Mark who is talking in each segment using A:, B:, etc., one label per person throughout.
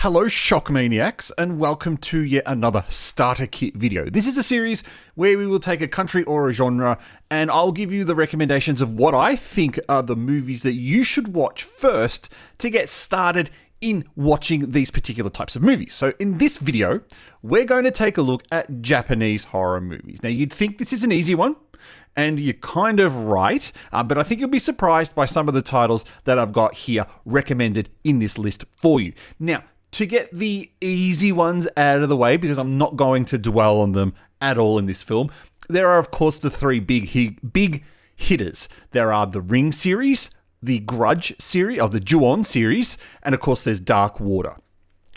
A: Hello Shockmaniacs, and welcome to yet another starter kit video. This is a series where we will take a country or a genre and I'll give you the recommendations of what I think are the movies that you should watch first to get started in watching these particular types of movies. So in this video, we're going to take a look at Japanese horror movies. Now you'd think this is an easy one, and you're kind of right, but I think you'll be surprised by some of the titles that I've got here recommended in this list for you. Now, to get the easy ones out of the way, because I'm not going to dwell on them at all in this film, there are, of course, the three big hitters. There are the Ring series, the Grudge series, or the Ju-On series, and of course, there's Dark Water.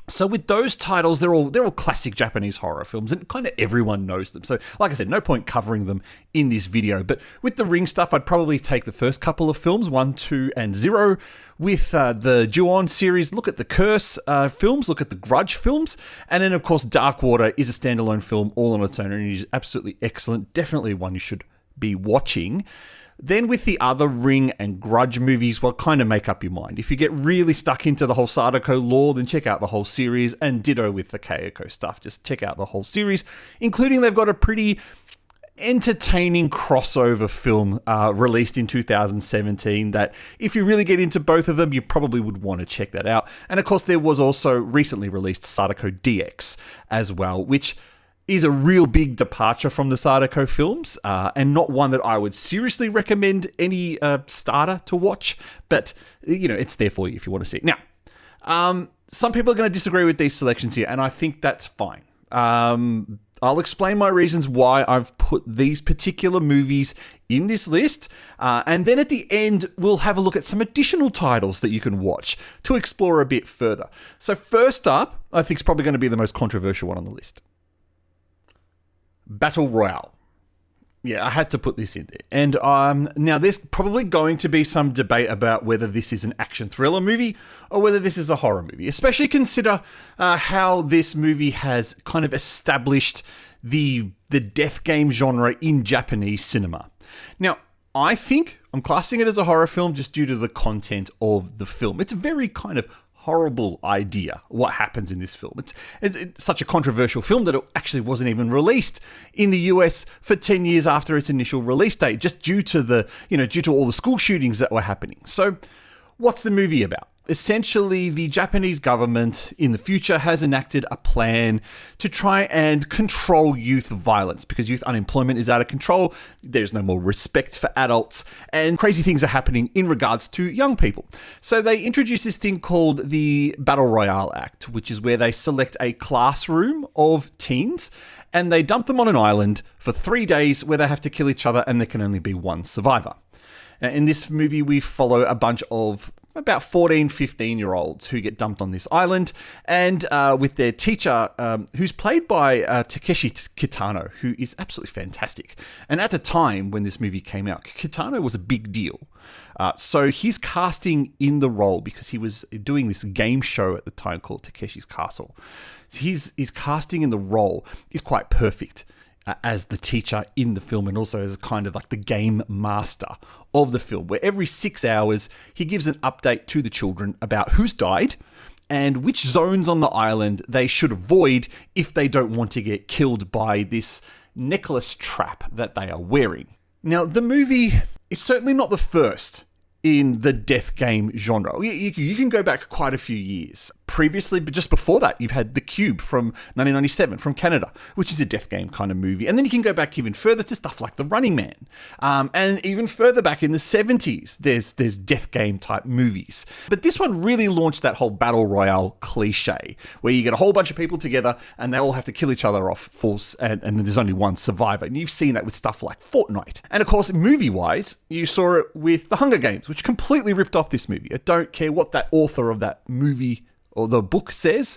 A: So with those titles, they're all classic Japanese horror films, and kind of everyone knows them. So like I said, no point covering them in this video. But with the Ring stuff, I'd probably take the first couple of films, 1, 2, and 0. With the Ju-On series, look at the Curse films, look at the Grudge films. And then, of course, Dark Water is a standalone film all on its own, and it is absolutely excellent. Definitely one you should be watching. Then with the other Ring and Grudge movies, well, kind of make up your mind. If you get really stuck into the whole Sadako lore, then check out the whole series, and ditto with the Kayako stuff. Just check out the whole series, including they've got a pretty entertaining crossover film released in 2017 that if you really get into both of them, you probably would want to check that out. And of course, there was also recently released Sadako DX as well, which is a real big departure from the Sadako films, and not one that I would seriously recommend any starter to watch, but, you know, it's there for you if you want to see it. Now, some people are going to disagree with these selections here, and I think that's fine. I'll explain my reasons why I've put these particular movies in this list, and then at the end, we'll have a look at some additional titles that you can watch to explore a bit further. So first up, I think is probably going to be the most controversial one on the list. Battle Royale. Yeah, I had to put this in there. And now there's probably going to be some debate about whether this is an action thriller movie or whether this is a horror movie, especially consider how this movie has kind of established the death game genre in Japanese cinema. Now, I think I'm classing it as a horror film just due to the content of the film. It's a very kind of horrible idea what happens in this film. It's such a controversial film that it actually wasn't even released in the US for 10 years after its initial release date, just due to all the school shootings that were happening. So what's the movie about? Essentially, the Japanese government in the future has enacted a plan to try and control youth violence because youth unemployment is out of control. There's no more respect for adults, and crazy things are happening in regards to young people. So they introduce this thing called the Battle Royale Act, which is where they select a classroom of teens and they dump them on an island for 3 days where they have to kill each other and there can only be one survivor. Now, in this movie, we follow a bunch of about 14, 15-year-olds who get dumped on this island, and with their teacher, who's played by Takeshi Kitano, who is absolutely fantastic. And at the time when this movie came out, Kitano was a big deal. So his casting in the role, because he was doing this game show at the time called Takeshi's Castle, his casting in the role is quite perfect. As the teacher in the film, and also as kind of like the game master of the film, where every 6 hours he gives an update to the children about who's died and which zones on the island they should avoid if they don't want to get killed by this necklace trap that they are wearing. Now, the movie is certainly not the first in the death game genre. You can go back quite a few years. Previously, but just before that, you've had The Cube from 1997 from Canada, which is a death game kind of movie. And then you can go back even further to stuff like The Running Man. And even further back in the 70s, there's death game type movies. But this one really launched that whole battle royale cliche, where you get a whole bunch of people together and they all have to kill each other off force, and then there's only one survivor. And you've seen that with stuff like Fortnite. And of course, movie-wise, you saw it with The Hunger Games, which completely ripped off this movie. I don't care what that author of that movie or the book says,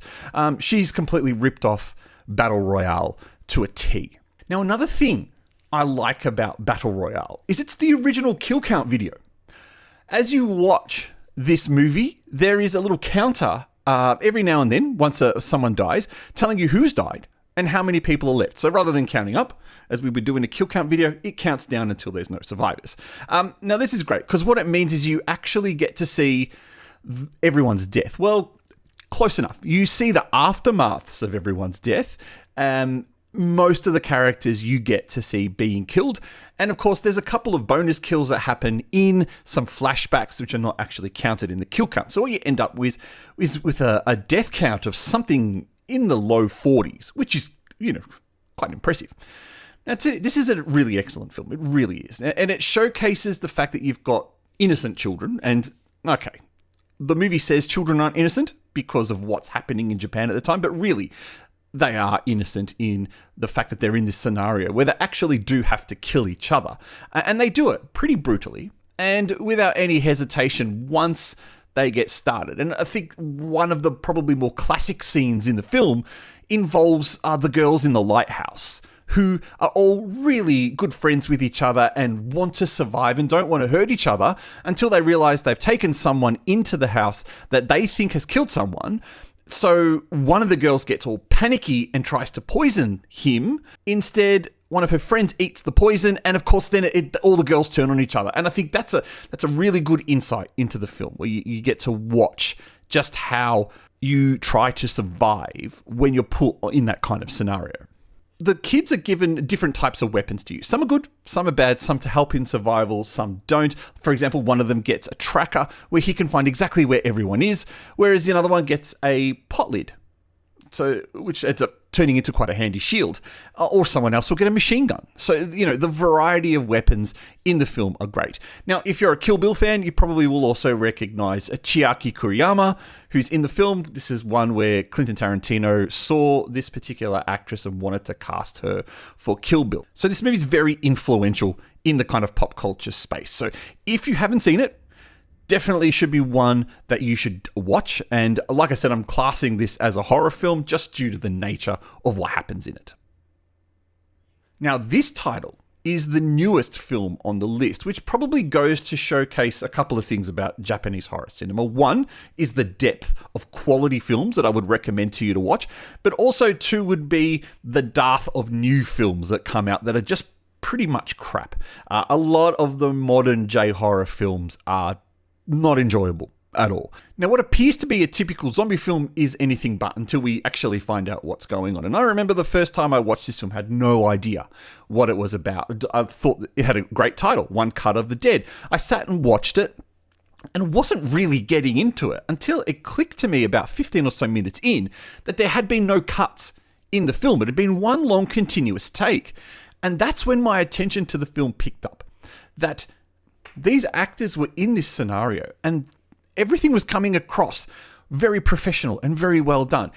A: she's completely ripped off Battle Royale to a T. Now, another thing I like about Battle Royale is it's the original kill count video. As you watch this movie, there is a little counter every now and then, once someone dies, telling you who's died and how many people are left. So rather than counting up, as we would do in a kill count video, it counts down until there's no survivors. Now, this is great because what it means is you actually get to see everyone's death. Well, close enough. You see the aftermaths of everyone's death. Most of the characters you get to see being killed. And of course, there's a couple of bonus kills that happen in some flashbacks, which are not actually counted in the kill count. So what you end up with is with a death count of something in the low 40s, which is, quite impressive. Now, this is a really excellent film. It really is. And it showcases the fact that you've got innocent children. And, okay, the movie says children aren't innocent because of what's happening in Japan at the time, but really, they are innocent in the fact that they're in this scenario where they actually do have to kill each other. And they do it pretty brutally and without any hesitation once they get started. And I think one of the probably more classic scenes in the film involves the girls in the lighthouse, who are all really good friends with each other and want to survive and don't want to hurt each other until they realize they've taken someone into the house that they think has killed someone. So one of the girls gets all panicky and tries to poison him. Instead, one of her friends eats the poison, and of course, then all the girls turn on each other. And I think that's a really good insight into the film, where you get to watch just how you try to survive when you're put in that kind of scenario. The kids are given different types of weapons to use. Some are good, some are bad, some to help in survival, some don't. For example, one of them gets a tracker where he can find exactly where everyone is, whereas the other one gets a pot lid, which ends up turning into quite a handy shield. Or someone else will get a machine gun. So, the variety of weapons in the film are great. Now, if you're a Kill Bill fan, you probably will also recognize Chiaki Kuriyama, who's in the film. This is one where Quentin Tarantino saw this particular actress and wanted to cast her for Kill Bill. So this movie is very influential in the kind of pop culture space. So if you haven't seen it, definitely should be one that you should watch. And like I said, I'm classing this as a horror film just due to the nature of what happens in it. Now, this title is the newest film on the list, which probably goes to showcase a couple of things about Japanese horror cinema. One is the depth of quality films that I would recommend to you to watch, but also two would be the dearth of new films that come out that are just pretty much crap. A lot of the modern J-horror films are not enjoyable at all. Now, what appears to be a typical zombie film is anything but until we actually find out what's going on. And I remember the first time I watched this film, had no idea what it was about. I thought it had a great title, One Cut of the Dead. I sat and watched it and wasn't really getting into it until it clicked to me about 15 or so minutes in that there had been no cuts in the film. It had been one long continuous take. And that's when my attention to the film picked up. That these actors were in this scenario and everything was coming across very professional and very well done.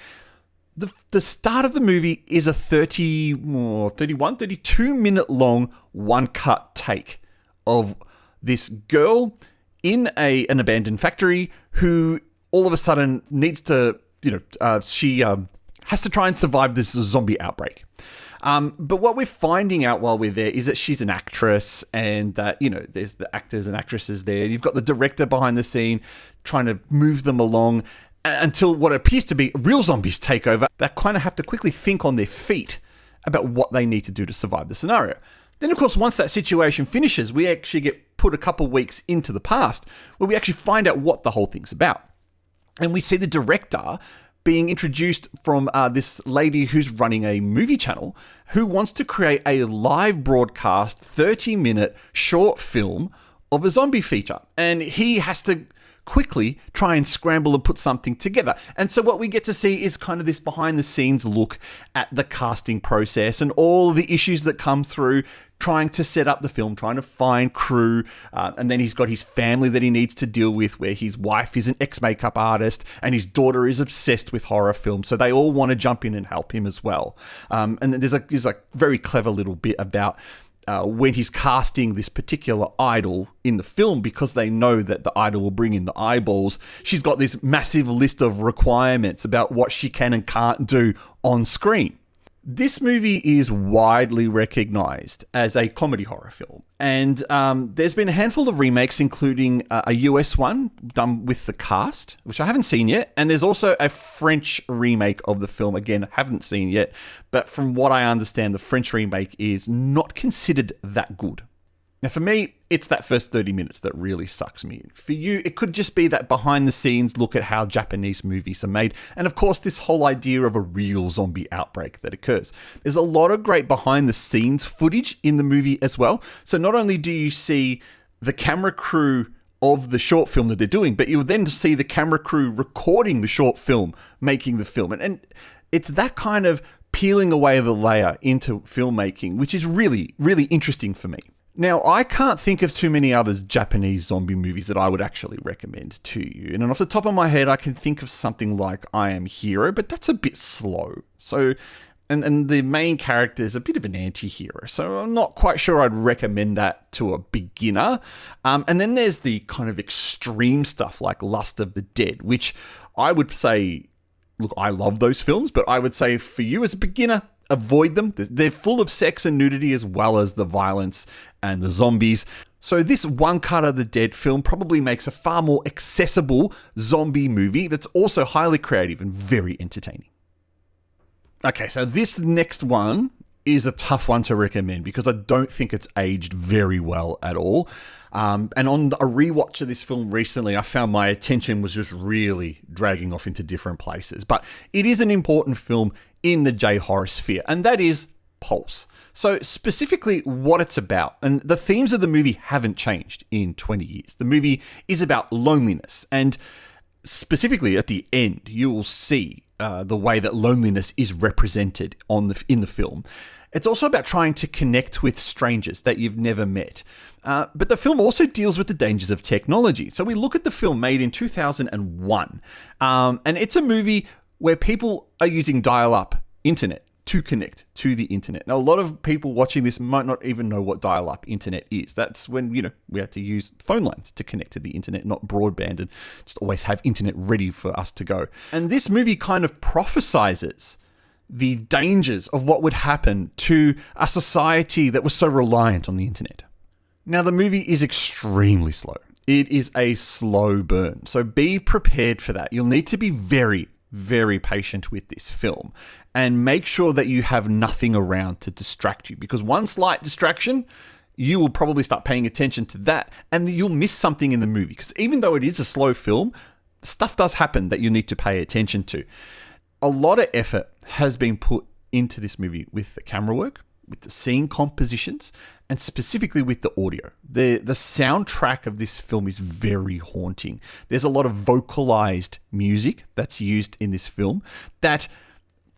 A: The start of the movie is a 32 minute long one cut take of this girl in an abandoned factory who all of a sudden needs to, she has to try and survive this zombie outbreak. But what we're finding out while we're there is that she's an actress and that, there's the actors and actresses there. You've got the director behind the scene trying to move them along until what appears to be real zombies take over. They kind of have to quickly think on their feet about what they need to do to survive the scenario. Then, of course, once that situation finishes, we actually get put a couple weeks into the past where we actually find out what the whole thing's about. And we see the director being introduced from this lady who's running a movie channel who wants to create a live broadcast 30-minute short film of a zombie feature. And he has to quickly try and scramble and put something together. And so what we get to see is kind of this behind the scenes look at the casting process and all the issues that come through trying to set up the film, trying to find crew. And then he's got his family that he needs to deal with, where his wife is an ex-makeup artist and his daughter is obsessed with horror films. So they all want to jump in and help him as well. And there's a very clever little bit about when he's casting this particular idol in the film, because they know that the idol will bring in the eyeballs, she's got this massive list of requirements about what she can and can't do on screen. This movie is widely recognized as a comedy horror film, and there's been a handful of remakes, including a US one done with the cast, which I haven't seen yet, and there's also a French remake of the film, again, haven't seen yet, but from what I understand, the French remake is not considered that good. Now, for me, it's that first 30 minutes that really sucks me in. For you, it could just be that behind-the-scenes look at how Japanese movies are made, and of course, this whole idea of a real zombie outbreak that occurs. There's a lot of great behind-the-scenes footage in the movie as well. So not only do you see the camera crew of the short film that they're doing, but you'll then see the camera crew recording the short film, making the film. And it's that kind of peeling away the layer into filmmaking, which is really, really interesting for me. Now, I can't think of too many other Japanese zombie movies that I would actually recommend to you. And off the top of my head, I can think of something like I Am Hero, but that's a bit slow. So, and the main character is a bit of an anti-hero. So I'm not quite sure I'd recommend that to a beginner. And then there's the kind of extreme stuff like Lust of the Dead, which I would say, look, I love those films, but I would say for you as a beginner, avoid them. They're full of sex and nudity as well as the violence and the zombies. So this One Cut of the Dead film probably makes a far more accessible zombie movie that's also highly creative and very entertaining. Okay, so this next one is a tough one to recommend because I don't think it's aged very well at all. And on a rewatch of this film recently, I found my attention was just really dragging off into different places. But it is an important film in the J-horror sphere, and that is Pulse. So specifically what it's about, and the themes of the movie haven't changed in 20 years. The movie is about loneliness, and specifically at the end, you will see the way that loneliness is represented in the film. It's also about trying to connect with strangers that you've never met. But the film also deals with the dangers of technology. So we look at the film made in 2001, and it's a movie where people are using dial-up internet to connect to the internet. Now, a lot of people watching this might not even know what dial-up internet is. That's when, we had to use phone lines to connect to the internet, not broadband, and just always have internet ready for us to go. And this movie kind of prophesizes the dangers of what would happen to a society that was so reliant on the internet. Now, the movie is extremely slow. It is a slow burn. So be prepared for that. You'll need to be very, very patient with this film and make sure that you have nothing around to distract you, because one slight distraction, you will probably start paying attention to that and you'll miss something in the movie, because even though it is a slow film, stuff does happen that you need to pay attention to. A lot of effort has been put into this movie with the camera work, with the scene compositions, and specifically with the audio. The soundtrack of this film is very haunting. There's a lot of vocalized music that's used in this film that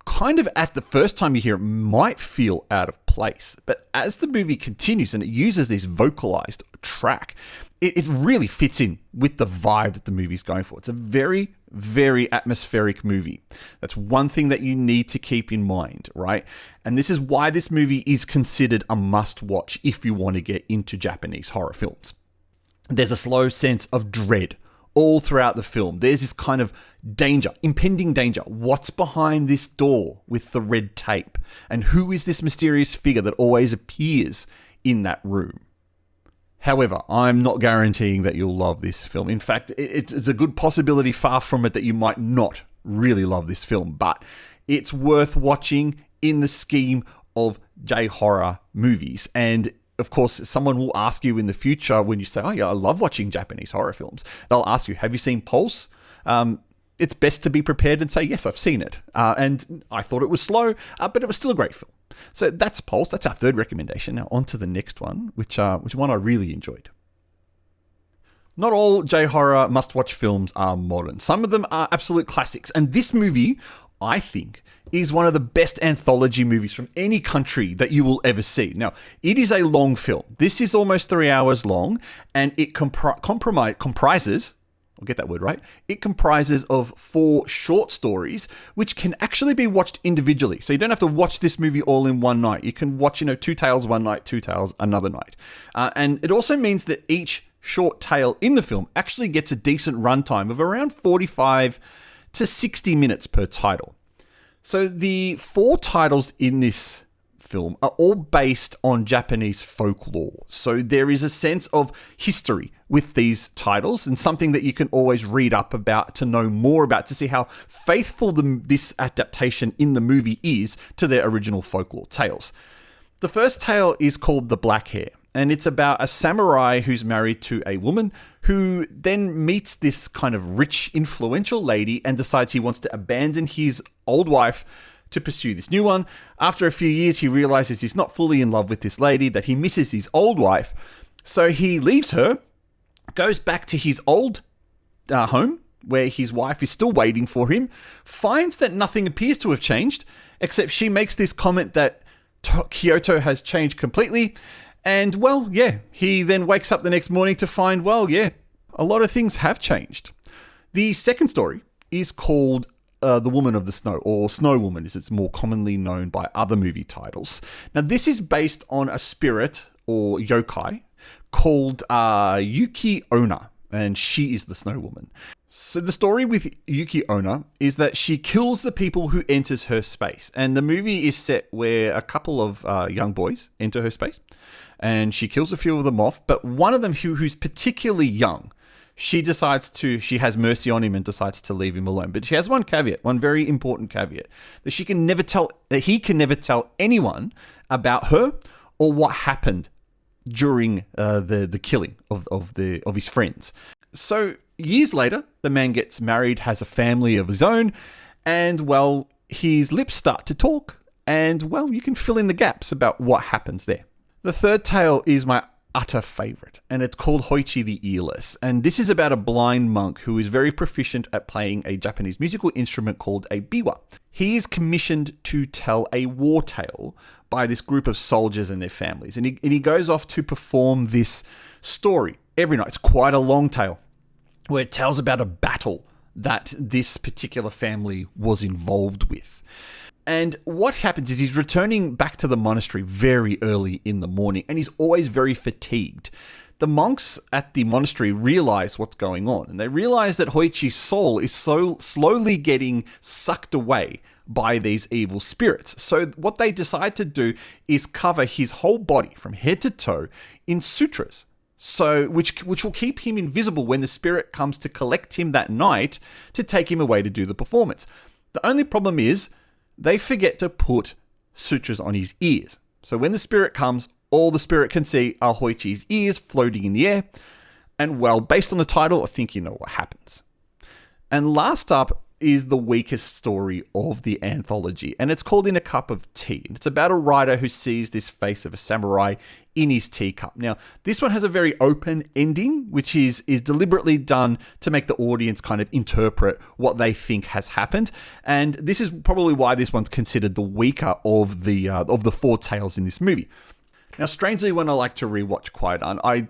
A: kind of at the first time you hear it might feel out of place. But as the movie continues and it uses this vocalized track, it really fits in with the vibe that the movie's going for. It's a very, very atmospheric movie. That's one thing that you need to keep in mind, right? And this is why this movie is considered a must-watch if you want to get into Japanese horror films. There's a slow sense of dread all throughout the film. There's this kind of danger, impending danger. What's behind this door with the red tape? And who is this mysterious figure that always appears in that room? However, I'm not guaranteeing that you'll love this film. In fact, it's a good possibility, far from it, that you might not really love this film, but it's worth watching in the scheme of J-horror movies. And of course, someone will ask you in the future when you say, oh yeah, I love watching Japanese horror films. They'll ask you, have you seen Pulse? It's best to be prepared and say, yes, I've seen it. And I thought it was slow, but it was still a great film. So that's Pulse. That's our third recommendation. Now on to the next one, which one I really enjoyed. Not all J-horror must-watch films are modern. Some of them are absolute classics. And this movie, I think, is one of the best anthology movies from any country that you will ever see. Now, it is a long film. This is almost 3 hours long, and it comprises... I'll get that word right. It comprises of 4 short stories, which can actually be watched individually. So you don't have to watch this movie all in one night. You can watch, 2 tales one night, 2 tales another night. And it also means that each short tale in the film actually gets a decent runtime of around 45 to 60 minutes per title. So the 4 titles in this film are all based on Japanese folklore. So there is a sense of history with these titles, and something that you can always read up about to know more about, to see how faithful this adaptation in the movie is to their original folklore tales. The first tale is called The Black Hair, And it's about a samurai who's married to a woman who then meets this kind of rich, influential lady and decides he wants to abandon his old wife to pursue this new one. After a few years, he realizes he's not fully in love with this lady, that he misses his old wife. So he leaves her, goes back to his old home, where his wife is still waiting for him, finds that nothing appears to have changed, except she makes this comment that Kyoto has changed completely. And, well, yeah, he then wakes up the next morning to find, well, yeah, a lot of things have changed. The second story is called The Woman of the Snow, or Snow Woman, as it's more commonly known by other movie titles. Now, this is based on a spirit, or yokai, called Yuki Onna, and she is the Snow Woman. So the story with Yuki Onna is that she kills the people who enters her space. And the movie is set where a couple of young boys enter her space. And she kills a few of them off. But one of them who's particularly young, she has mercy on him and decides to leave him alone. But she has one caveat, one very important caveat, that he can never tell anyone about her or what happened during the killing of his friends. So years later, the man gets married, has a family of his own, and, well, his lips start to talk, and, well, you can fill in the gaps about what happens there. The third tale is my utter favorite, and it's called Hoichi the Earless, and this is about a blind monk who is very proficient at playing a Japanese musical instrument called a biwa. He is commissioned to tell a war tale by this group of soldiers and their families, and he goes off to perform this story every night. It's quite a long tale, where it tells about a battle that this particular family was involved with. And what happens is he's returning back to the monastery very early in the morning, and he's always very fatigued. The monks at the monastery realize what's going on, and they realize that Hoichi's soul is so slowly getting sucked away by these evil spirits. So what they decide to do is cover his whole body from head to toe in sutras. So, which will keep him invisible when the spirit comes to collect him that night to take him away to do the performance. The only problem is they forget to put sutras on his ears. So when the spirit comes, all the spirit can see are Hoichi's ears floating in the air. And, well, based on the title, I think you know what happens. And last up is the weakest story of the anthology, and it's called In a Cup of Tea. And it's about a writer who sees this face of a samurai in his teacup. Now, this one has a very open ending, which is deliberately done to make the audience kind of interpret what they think has happened. And this is probably why this one's considered the weaker of the four tales in this movie. Now, strangely, when I like to rewatch Kwaidan, I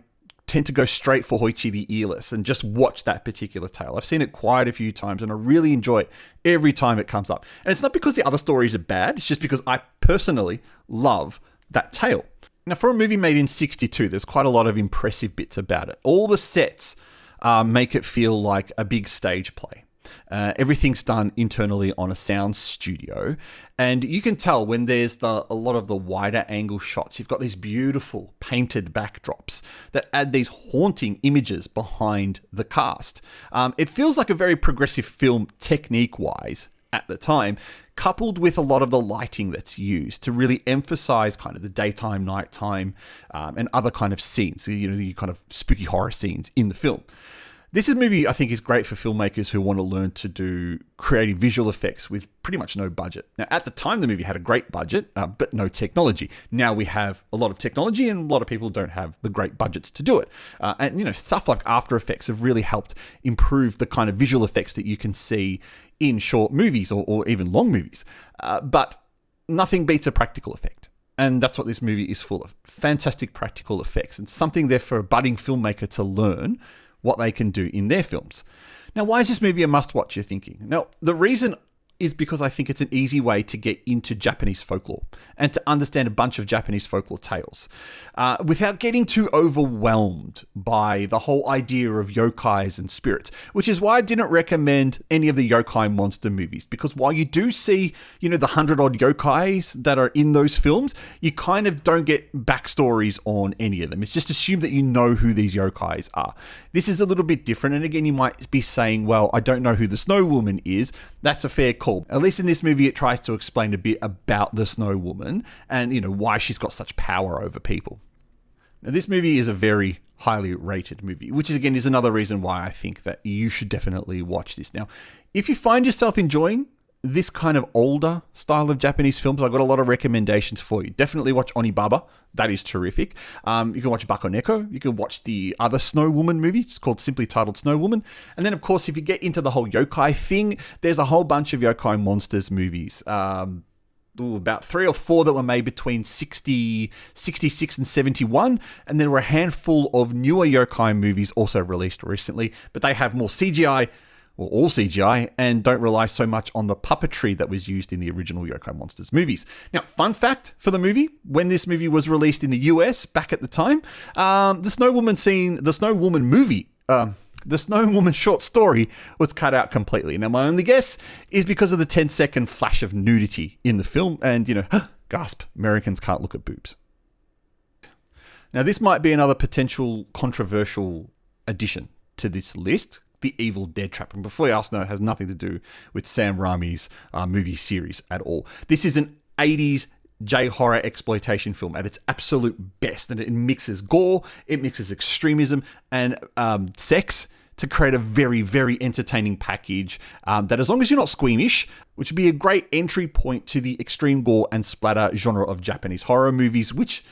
A: tend to go straight for Hoichi the Earless and just watch that particular tale. I've seen it quite a few times and I really enjoy it every time it comes up. And it's not because the other stories are bad, it's just because I personally love that tale. Now, for a movie made in 1962, there's quite a lot of impressive bits about it. All the sets make it feel like a big stage play. Everything's done internally on a sound studio, and you can tell when there's a lot of the wider angle shots, you've got these beautiful painted backdrops that add these haunting images behind the cast. It feels like a very progressive film technique-wise at the time, coupled with a lot of the lighting that's used to really emphasize kind of the daytime, nighttime, and other kind of scenes, the kind of spooky horror scenes in the film. This movie, I think, is great for filmmakers who want to learn to do creative visual effects with pretty much no budget. Now, at the time, the movie had a great budget, but no technology. Now we have a lot of technology, and a lot of people don't have the great budgets to do it. And stuff like After Effects have really helped improve the kind of visual effects that you can see in short movies or even long movies. But nothing beats a practical effect. And that's what this movie is full of. Fantastic practical effects, and something there for a budding filmmaker to learn what they can do in their films. Now, why is this movie a must-watch, you're thinking? Now, the reason is because I think it's an easy way to get into Japanese folklore and to understand a bunch of Japanese folklore tales without getting too overwhelmed by the whole idea of yokais and spirits, which is why I didn't recommend any of the yokai monster movies, because while you do see, the 100-odd yokais that are in those films, you kind of don't get backstories on any of them. It's just assumed that you know who these yokais are. This is a little bit different, and again, you might be saying, well, I don't know who the Snow Woman is. That's a fair call. At least in this movie, it tries to explain a bit about the Snow Woman and, why she's got such power over people. Now, this movie is a very highly rated movie, which is, again, is another reason why I think that you should definitely watch this. Now, if you find yourself enjoying this kind of older style of Japanese films, I've got a lot of recommendations for you. Definitely watch Onibaba. That is terrific. You can watch Bakoneko. You can watch the other Snow Woman movie. It's called simply titled Snow Woman. And then, of course, if you get into the whole yokai thing, there's a whole bunch of yokai monsters movies. About 3 or 4 that were made between 66 and 71. And there were a handful of newer yokai movies also released recently, but they have more CGI, or all CGI, and don't rely so much on the puppetry that was used in the original Yokai Monsters movies. Now, fun fact for the movie, when this movie was released in the US back at the time, the Snow Woman short story was cut out completely. Now, my only guess is because of the 10-second flash of nudity in the film, and, gasp, Americans can't look at boobs. Now, this might be another potential controversial addition to this list, The Evil Dead Trap. And before you ask, no, it has nothing to do with Sam Raimi's movie series at all. This is an 80s J-horror exploitation film at its absolute best, and it mixes gore, it mixes extremism and sex to create a very, very entertaining package that, as long as you're not squeamish, which would be a great entry point to the extreme gore and splatter genre of Japanese horror movies, which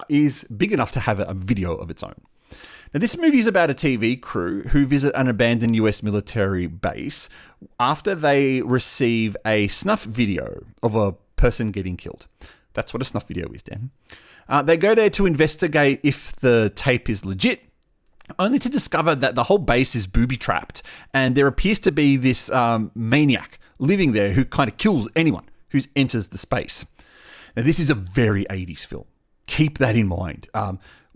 A: is big enough to have a video of its own. Now, this movie is about a TV crew who visit an abandoned US military base after they receive a snuff video of a person getting killed. That's what a snuff video is, Dan. They go there to investigate if the tape is legit, only to discover that the whole base is booby-trapped, and there appears to be this maniac living there who kind of kills anyone who enters the space. Now, this is a very 80s film. Keep that in mind.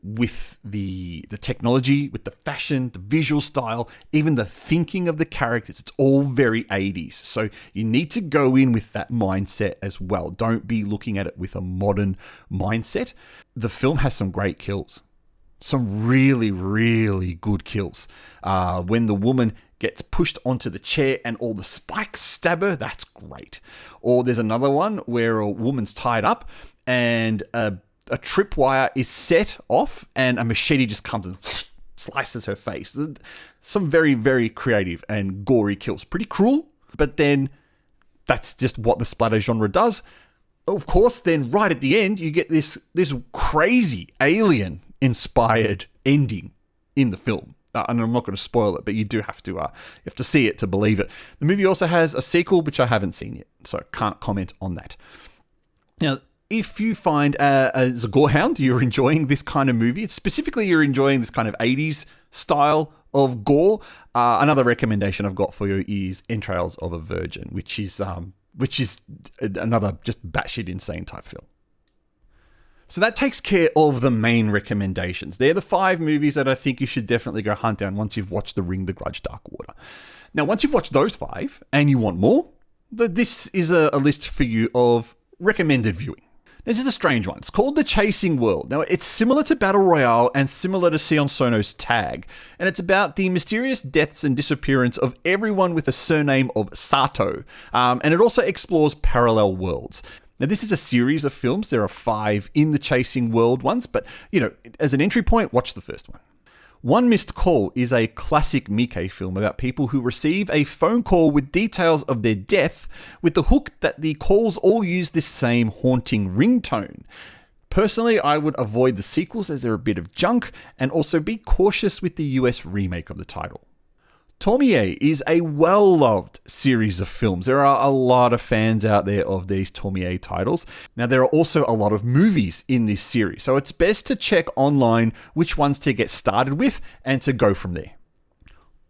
A: With the technology, with the fashion, the visual style, even the thinking of the characters, it's all very 80s. So you need to go in with that mindset as well. Don't be looking at it with a modern mindset. The film has some great kills. Some really, really good kills. When the woman gets pushed onto the chair and all the spikes stab her, that's great. Or there's another one where a woman's tied up and a tripwire is set off and a machete just comes and slices her face. Some very, very creative and gory kills. Pretty cruel, but then that's just what the splatter genre does. Of course, then right at the end, you get this crazy alien-inspired ending in the film. And I'm not going to spoil it, but you do have to you have to see it to believe it. The movie also has a sequel, which I haven't seen yet, so I can't comment on that. Now, if you find as a gorehound, you're enjoying this kind of movie, specifically you're enjoying this kind of 80s style of gore, another recommendation I've got for you is Entrails of a Virgin, which is another just batshit insane type film. So that takes care of the main recommendations. They're the 5 movies that I think you should definitely go hunt down once you've watched The Ring, The Grudge, Dark Water. Now, once you've watched those 5 and you want more, this is a list for you of recommended viewing. This is a strange one. It's called The Chasing World. Now, it's similar to Battle Royale and similar to Sion Sono's Tag, and it's about the mysterious deaths and disappearance of everyone with a surname of Sato, and it also explores parallel worlds. Now, this is a series of films. There are 5 in the Chasing World ones, but, as an entry point, watch the first one. One Missed Call is a classic Miike film about people who receive a phone call with details of their death, with the hook that the calls all use this same haunting ringtone. Personally, I would avoid the sequels as they're a bit of junk, and also be cautious with the US remake of the title. Tomie is a well-loved series of films. There are a lot of fans out there of these Tomie titles. Now, there are also a lot of movies in this series, so it's best to check online which ones to get started with and to go from there.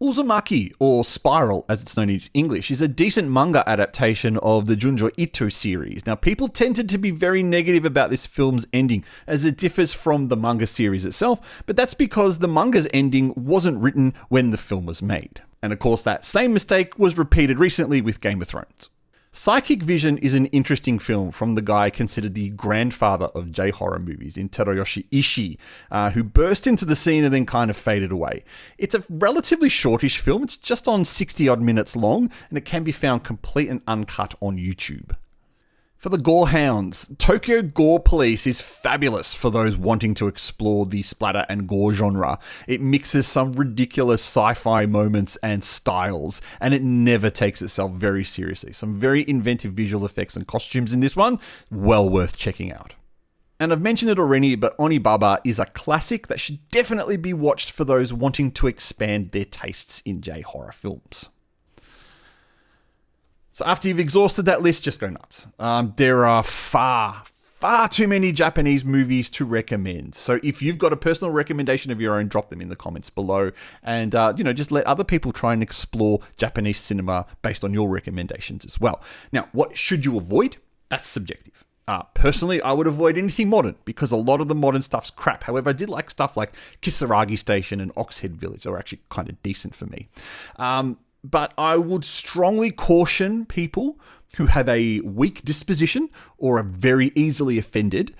A: Uzumaki, or Spiral as it's known in English, is a decent manga adaptation of the Junjo Ito series. Now, people tended to be very negative about this film's ending as it differs from the manga series itself, but that's because the manga's ending wasn't written when the film was made. And of course, that same mistake was repeated recently with Game of Thrones. Psychic Vision is an interesting film from the guy considered the grandfather of J-horror movies in Teruyoshi Ishii, who burst into the scene and then kind of faded away. It's a relatively shortish film. It's just on 60-odd minutes long, and it can be found complete and uncut on YouTube. For the gore hounds, Tokyo Gore Police is fabulous for those wanting to explore the splatter and gore genre. It mixes some ridiculous sci-fi moments and styles, and it never takes itself very seriously. Some very inventive visual effects and costumes in this one, well worth checking out. And I've mentioned it already, but Onibaba is a classic that should definitely be watched for those wanting to expand their tastes in J-horror films. So after you've exhausted that list, just go nuts. There are far too many Japanese movies to recommend. So if you've got a personal recommendation of your own, drop them in the comments below. And, just let other people try and explore Japanese cinema based on your recommendations as well. Now, what should you avoid? That's subjective. Personally, I would avoid anything modern because a lot of the modern stuff's crap. However, I did like stuff like Kisaragi Station and Oxhead Village. They were actually kind of decent for me. But I would strongly caution people who have a weak disposition or are very easily offended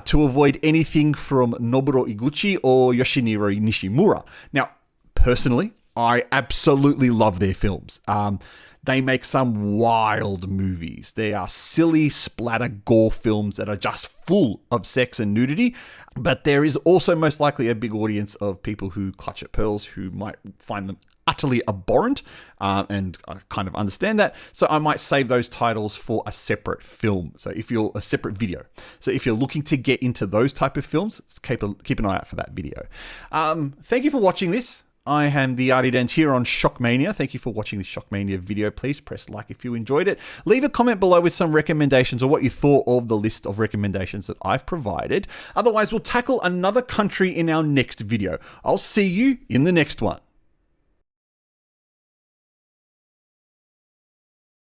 A: to avoid anything from Noburo Iguchi or Yoshiniro Nishimura. Now, personally, I absolutely love their films. They make some wild movies. They are silly splatter gore films that are just full of sex and nudity. But there is also most likely a big audience of people who clutch at pearls who might find them utterly abhorrent, and I kind of understand that. So I might save those titles for a separate film. So if you're a separate video. So if you're looking to get into those type of films, keep an eye out for that video. Thank you for watching this. I am the Artie Dent here on Shockmania. Thank you for watching this Shockmania video. Please press like if you enjoyed it. Leave a comment below with some recommendations or what you thought of the list of recommendations that I've provided. Otherwise, we'll tackle another country in our next video. I'll see you in the next one.